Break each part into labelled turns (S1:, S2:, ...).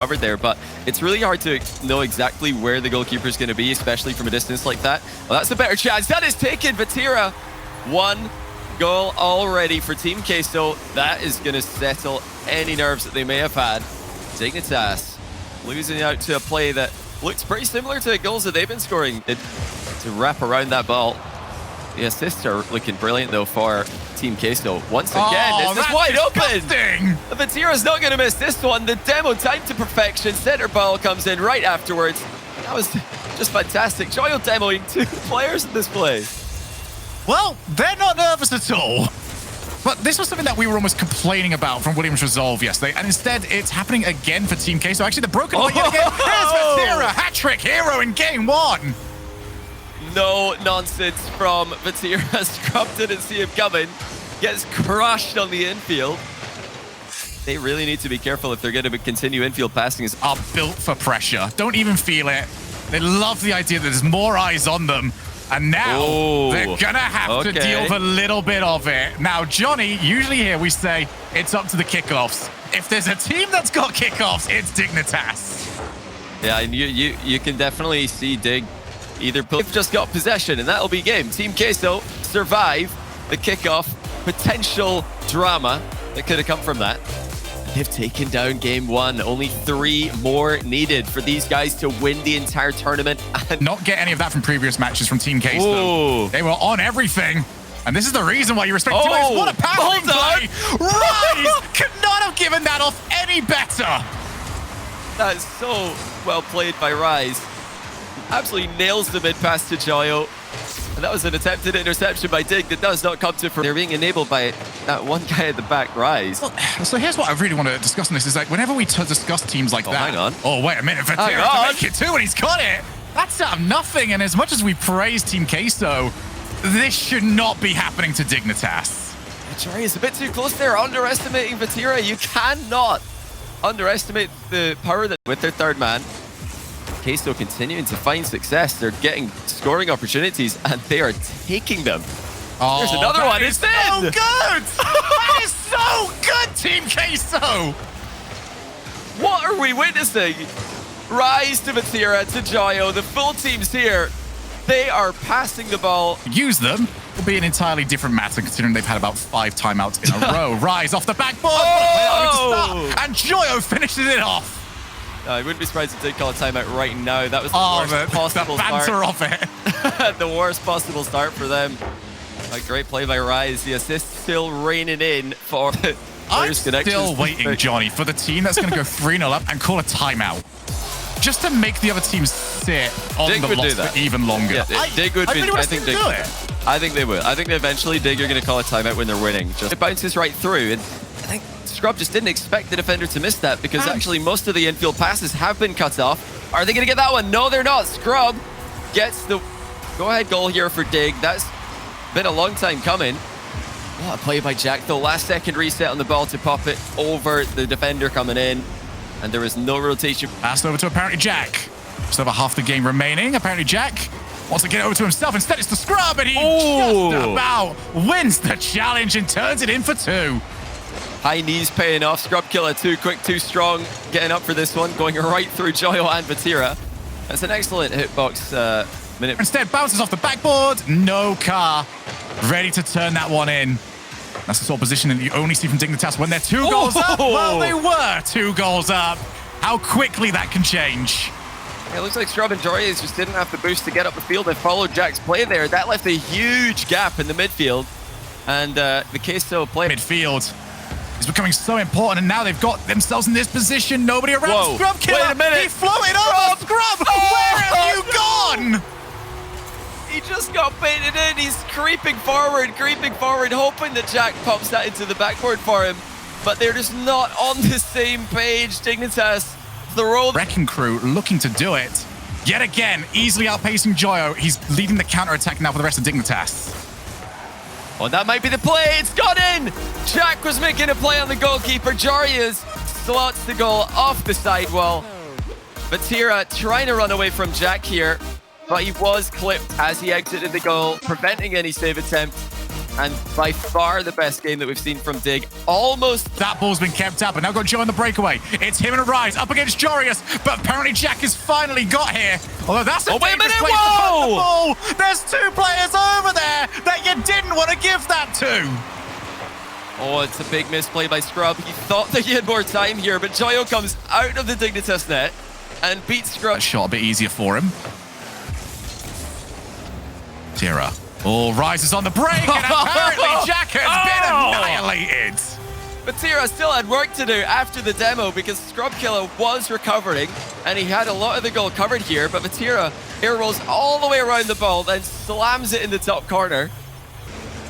S1: covered there, but it's really hard to know exactly where the goalkeeper is going to be, especially from a distance like that. Well, that's a better chance. That is taken. Vatira, 1 goal already for Team Queso. That is going to settle any nerves that they may have had. Dignitas losing out to a play that looks pretty similar to the goals that they've been scoring to wrap around that ball. The assists are looking brilliant though for Team Queso. Once again, this is wide open. Vatira's not going to miss this one. The demo timed to perfection. Center ball comes in right afterwards. That was just fantastic. Joyo demoing 2 players in this play.
S2: Well, they're not nervous at all. But this was something that we were almost complaining about from Williams Resolve yesterday, and instead it's happening again for Team Queso. Actually, the broken play yet again. Here's Vatira, hat-trick hero in game 1.
S1: No nonsense from Vatira. Scrub didn't see him coming. Gets crushed on the infield. They really need to be careful if they're going to continue infield passing.
S2: Are built for pressure. Don't even feel it. They love the idea that there's more eyes on them. And now they're going to have to deal with a little bit of it. Now, Johnny, usually here we say it's up to the kickoffs. If there's a team that's got kickoffs, it's Dignitas.
S1: Yeah, and you can definitely see Dig either just got possession, and that'll be game. Team Queso survive the kickoff potential drama that could have come from that. They've taken down game 1. Only 3 more needed for these guys to win the entire tournament. And
S2: not get any of that from previous matches from Team Queso. They were on everything. And this is the reason why you respect teammates. What a passing play! Rise could not have given that off any better.
S1: That's so well played by Rise. Absolutely nails the mid pass to Joyo. And that was an attempted interception by Dig that does not come to fruition. They're being enabled by that one guy at the back, Rise.
S2: Well, so here's what I really want to discuss on this is like whenever we discuss teams like that.
S1: Hang on.
S2: Oh, wait a minute. Vatira to make it too, and he's got it. That's out of nothing. And as much as we praise Team Queso, this should not be happening to Dignitas.
S1: Jerry is a bit too close there, underestimating Vatira. You cannot underestimate the power that with their 3rd man. Queso continuing to find success. They're getting scoring opportunities, and they are taking them. There's another one. It's
S2: so good! That is so good, Team Queso!
S1: What are we witnessing? Rise to Vatira, to Joyo. The full team's here. They are passing the ball.
S2: Use them will be an entirely different matter considering they've had about 5 timeouts in a row. Rise off the backboard. And Joyo finishes it off.
S1: I wouldn't be surprised if they call a timeout right now. That was the worst possible
S2: banter
S1: start.
S2: Of it.
S1: The worst possible start for them. A great play by Rise. The assist still raining in for
S2: I'm still waiting, Johnny, for the team that's going to go 3-0 up and call a timeout. Just to make the other teams sit on the loss for even longer.
S1: Yeah, Dig would be. I think Dig would. I think they will. I think eventually Dig are going to call a timeout when they're winning. Just it bounces right through, and I think Scrub just didn't expect the defender to miss that because actually most of the infield passes have been cut off. Are they going to get that one? No, they're not. Scrub gets the go-ahead goal here for Dig. That's been a long time coming. What a play by Jack, though. Last second reset on the ball to pop it over the defender coming in. And there is no rotation.
S2: Passed over to apparently Jack. Just over half the game remaining. Apparently Jack wants to get over to himself. Instead, it's the Scrub, and he just about wins the challenge and turns it in for 2.
S1: High knees paying off. Scrub killer too quick, too strong. Getting up for this one, going right through Joyo and Vatira. That's an excellent hitbox minute.
S2: Instead, bounces off the backboard. No car. Ready to turn that one in. That's the sort of position that you only see from Dignitas when they're 2 goals up. Well, they were 2 goals up. How quickly that can change.
S1: Yeah, it looks like Scrub and Joyous just didn't have the boost to get up the field. They followed Jack's play there. That left a huge gap in the midfield. And the Queso play.
S2: Midfield is becoming so important, and now they've got themselves in this position. Nobody around.
S1: Whoa.
S2: Scrub killer.
S1: Wait a minute.
S2: He floated over. Scrub, where have you gone?
S1: He just got baited in. He's creeping forward, hoping that Jack pops that into the backboard for him. But they're just not on the same page. Dignitas, the roll.
S2: Wrecking Crew looking to do it. Yet again, easily outpacing Joyo. He's leading the counter-attack now for the rest of Dignitas.
S1: Oh, that might be the play. It's got in. Jack was making a play on the goalkeeper. Jarius slots the goal off the sidewall. Vatira trying to run away from Jack here, but he was clipped as he exited the goal, preventing any save attempt. and by far the best game that we've seen from Dig. Almost.
S2: That ball's been kept up, and now got Joe on the breakaway. It's him and Rise up against Jorius, but apparently Jack has finally got here. Although that's a dangerous place to put the ball. There's 2 players over there that you didn't want to give that to.
S1: Oh, it's a big misplay by Scrub. He thought that he had more time here, but Joyo comes out of the Dignitas net and beats Scrub.
S2: That shot a bit easier for him. Tira. Oh, Rise is on the break, and apparently Jack has been annihilated.
S1: But Tira still had work to do after the demo because Scrub Killer was recovering, and he had a lot of the goal covered here, but Vatira air rolls all the way around the ball, then slams it in the top corner.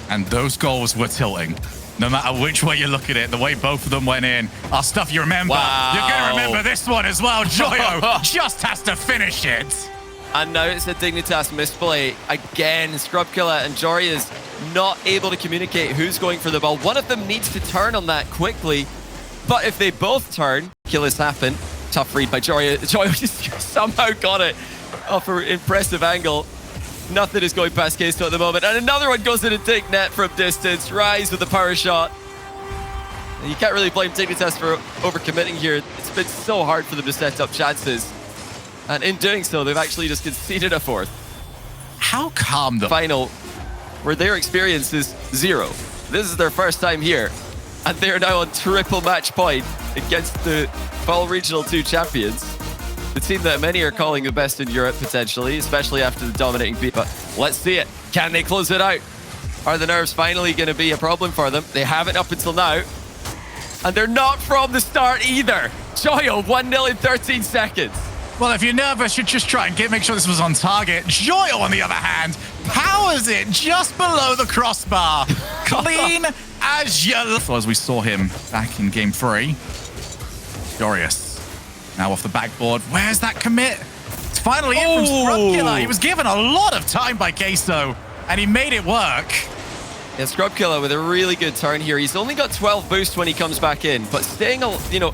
S2: And those goals were tilting. No matter which way you look at it, the way both of them went in are stuff you remember.
S1: Wow.
S2: You're going to remember this one as well. Joyo just has to finish it.
S1: And now it's a Dignitas misplay. Again, Scrub Killer and Jory is not able to communicate who's going for the ball. One of them needs to turn on that quickly. But if they both turn, kill has happened. Tough read by Jory. Jory just somehow got it off an impressive angle. Nothing is going past Queso at the moment. And another one goes in a Dig net from distance. Rise with the power shot. And you can't really blame Dignitas for overcommitting here. It's been so hard for them to set up chances. And in doing so, they've actually just conceded a 4th.
S2: How calm the
S1: final, where their experience is 0. This is their first time here. And they're now on triple match point against the Fall Regional 2 champions. The team that many are calling the best in Europe, potentially, especially after the dominating beat. But let's see it. Can they close it out? Are the nerves finally going to be a problem for them? They haven't up until now. And they're not from the start either. Joyo, 1-0 in 13 seconds.
S2: Well, if you're nervous, you just try and make sure this was on target. Joyo, on the other hand, powers it just below the crossbar. Clean as you... As we saw him back in game 3. Jorius. Now off the backboard. Where's that commit? It's finally in from Scrub Killer. He was given a lot of time by Queso, and he made it work.
S1: Yeah, Scrub Killer with a really good turn here. He's only got 12 boost when he comes back in, but staying,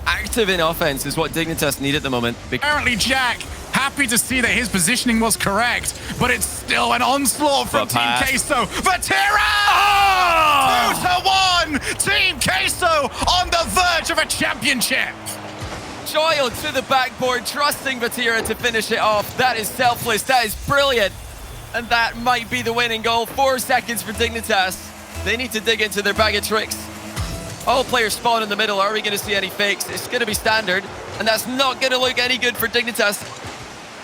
S1: active in offense is what Dignitas need at the moment.
S2: Apparently, Jack, happy to see that his positioning was correct, but it's still an onslaught from Team Queso. Vatira! Oh! 2-1! Team Queso on the verge of a championship.
S1: Joyo to the backboard, trusting Vatira to finish it off. That is selfless. That is brilliant. And that might be the winning goal. 4 seconds for Dignitas. They need to dig into their bag of tricks. All players spawn in the middle. Are we going to see any fakes? It's going to be standard. And that's not going to look any good for Dignitas.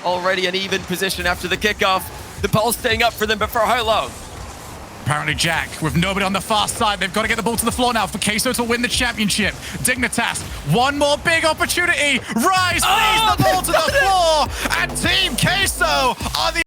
S1: Already an even position after the kickoff. The ball's staying up for them, but for how long?
S2: Apparently, Jack, with nobody on the far side, they've got to get the ball to the floor now for Queso to win the championship. Dignitas, one more big opportunity. Rise leads the ball to the floor, and Team Queso are the